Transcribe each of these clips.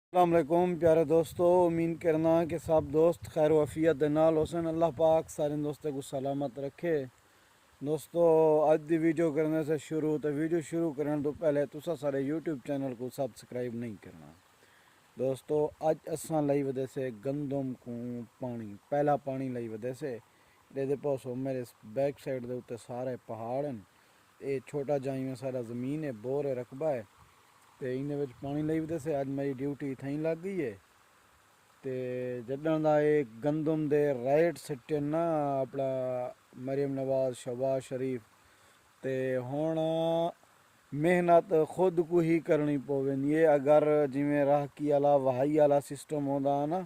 अस्सलाम वालेकुम प्यारे दोस्तों, उम्मीद करना कि सब दोस्त खैर वफ़ियत दे नाल होसन। अल्लाह पाक सारे दोस्तों को सलामत रखे। दोस्तों अज दी वीडियो करने से शुरू तो वीडियो शुरू करने तो पहले तुसा सारे यूट्यूब चैनल को सब्सक्राइब नहीं करना। दोस्तों अज असां लाई वदे से गंदम को पानी पहला पानी लाई वदे से दे पासों मेरे बैक साइड दे उत्ते सारे पहाड़ हैं। ये छोटा जाइए सारा ज़मीन है, बोर है, रकबा है। तो इन पानी लाई वजह से अज मेरी ड्यूटी इतें ही लग गई है। तो जडन का ये गंदम दे राइट सिटे ना अपना मरियम नवाज शहबाज शरीफ, तो हुण मेहनत खुद को ही करनी पवेंदी है। अगर जिमें राहकी वाला वहाई वाला सिस्टम होंदा ना,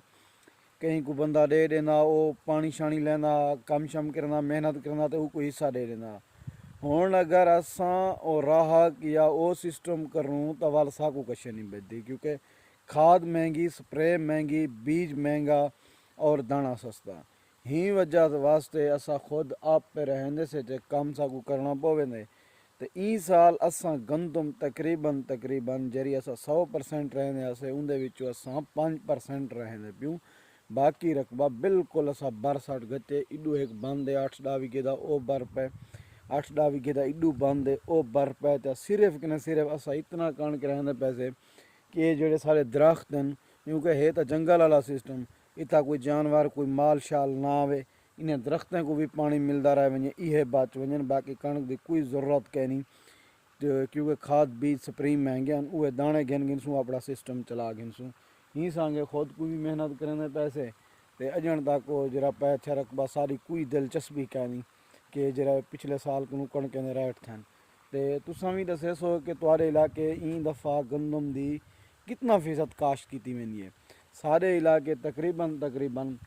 कहीं को बंदा दे देना, वो पानी शानी लेना, कम शम करना, मेहनत करना, तो वो हिस्सा दे देना। हुण अगर असां राह या वो सिस्टम करूँ तो वाल साकू कशे नहीं बचती, क्योंकि खाद महंगी, स्प्रे महंगी, बीज महंगा और दाना सस्ता। ही वजह वास्ते असा खुद आप पे रहने से जे कम साकू करना पवेंदे। तो ई साल असां गंदम तकरीबन जरी असा 100% रहने असे उनदे विचों असां 5% रहने पियूं। बाकी रकबा बिल्कुल असा बरसाठ गते इडू एक बंद है 8-10 विगे दा ओ बर पे 8-10 विगे दा इडू बंद है ओ बर पे। तो सिर्फ कि सिर्फ असा इतना कणक रहने पैसे कि ये जेड़े सारे दरख्त हैं, क्योंकि है तो जंगल वाला सिस्टम, इतना कोई जानवर कोई माल शाल ना आवे, इन्हें दरख्तों को भी पानी मिलता रहे वजे, ये बच वजन। बाकी कणक की कोई ज़रूरत कै नहीं, तो क्योंकि खाद बीज स्प्रे महंगे हैं, वो दाने गिन गिनसूँ अपना सिस्टम चला गिनसूँ। ही सांगे खुद को भी मेहनत करने पैसे, तो अजन तक वो जरा पैसा रकबा सारी कोई दिलचस्पी कै नहीं कि जरा पिछले साल को कणक के रेट थे। तो तुसां भी दसे सो कि तुहारे इलाके ई दफ़ा गंदम दी कितना फीसद काश्त की वेंदी है। सारे इलाके तकरीबन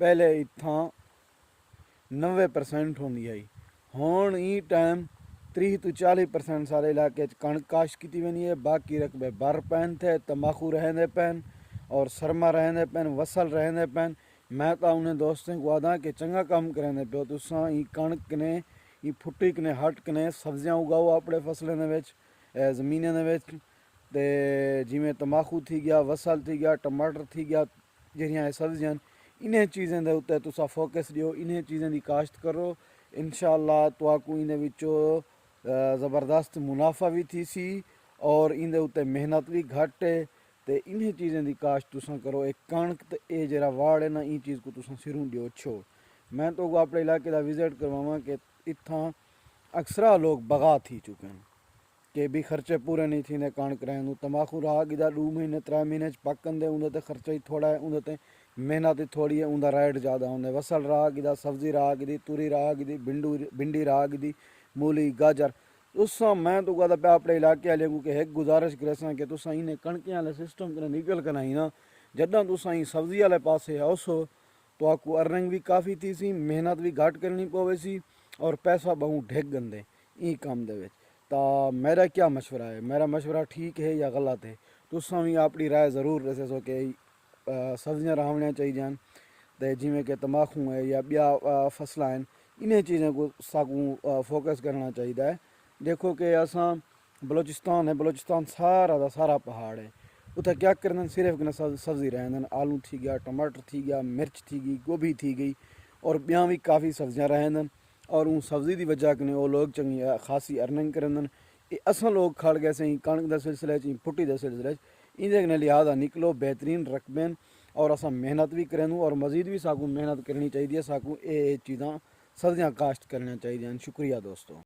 पहले इत्थां 90% होंदी है। हुण ई टाइम 30 तो 40% सारे इलाके कणक काश्त की वेंदी है। बाकी रकबे बर पैन थे, तंबाकू रहंदे पैन और सरमा रहंदे पैन, वसल रहंदे पैन। मैं तो उन्हें दोस्तों को आदा कि चंगा काम करेंदे पियो तुसां ई कणक ने ई फुट्टी कने हट कने सब्जियां उगाओ अपने फसलें दे विच, ज़मीनें दे विच। ते जिमें तंबाकू थी गया, वसल थी गया, टमाटर थी गया, जड़ियाँ सब्जियां इन्हें चीज़ें दे उत्ते तुसा फोकस दियो, इन्हें चीज़ें की काश्त करो। इंशाअल्लाह तुआकू इन्हें विचों ज़बरदस्त मुनाफा भी थी सी और इन्हें उत्ते मेहनत भी घट है। तो इन्हें चीज़ें की काश्त तुसा करो। एक कणक तो ये जरा वाड़ है ना, ई चीज़ को तुसा सिरों दियो छोड़। मैं तो अपने इलाके का विजिट करवावा कि इत्थां अक्सरा लोग बगा थी चुके हैं कि भी खर्चे पूरे नहीं थी कणक रहन। तंबाकू रहा गिदा 2 महीने 3 महीने पकन दे, उन्हें खर्चा ही थोड़ा है, उन्हें मेहनत ही थोड़ी है, उनका रेट ज़्यादा होंगे। वसल रहा गिदा, सब्जी रहा गिदी, तुरी रहा गिदी, भिंडी रहा गिदी, मूली गाजर। उस मैं तो कहता पे अपने इलाके वाले को एक गुजारिश करे कि तुसा इन्हें कणकें वाले सिस्टम कने निकल कर आई ना, जदा तुसा सब्जी वाले पासे आओसो तो आपको अर्निंग भी काफ़ी थी सी, मेहनत भी घट करनी पवे सी और पैसा बहु ढेक गंदे ई काम दे विच। तो मेरा क्या मशवरा है, मेरा मशवरा ठीक है या गलत है, तुसा भी अपनी राय ज़रूर दसे सो कि सब्जियां रावनियाँ चाहिए। तो जिमें कि तंबाकू है या बिया फसल हैं, इन्हें चीज़ों को साकू फोकस करना चाहिए। देखो कि असा बलोचिस्तान है, बलोचिस्तान सारा का सारा पहाड़ है, उतना क्या करना सिर्फ कि सब्जी रहन, आलू थी गया, टमाटर थी गया, मिर्च थी गई, गोभी थी गई और बिया भी काफ़ी सब्जियां रहन। और उन सब्जी की वजह कने वो लोग चंगी खासी अर्निंग करन। असा लोग खड़ गए से कणक के सिलसिले फुट्टी के सिलसिले इन्हें लिहाजा निकलो बेहतरीन रकबे और असा मेहनत भी करें और मजीद भी साकू मेहनत करनी चाहिए। साकू ये चीज़ा सब्जियां काश्त करनी चाहिए। शुक्रिया दोस्तों।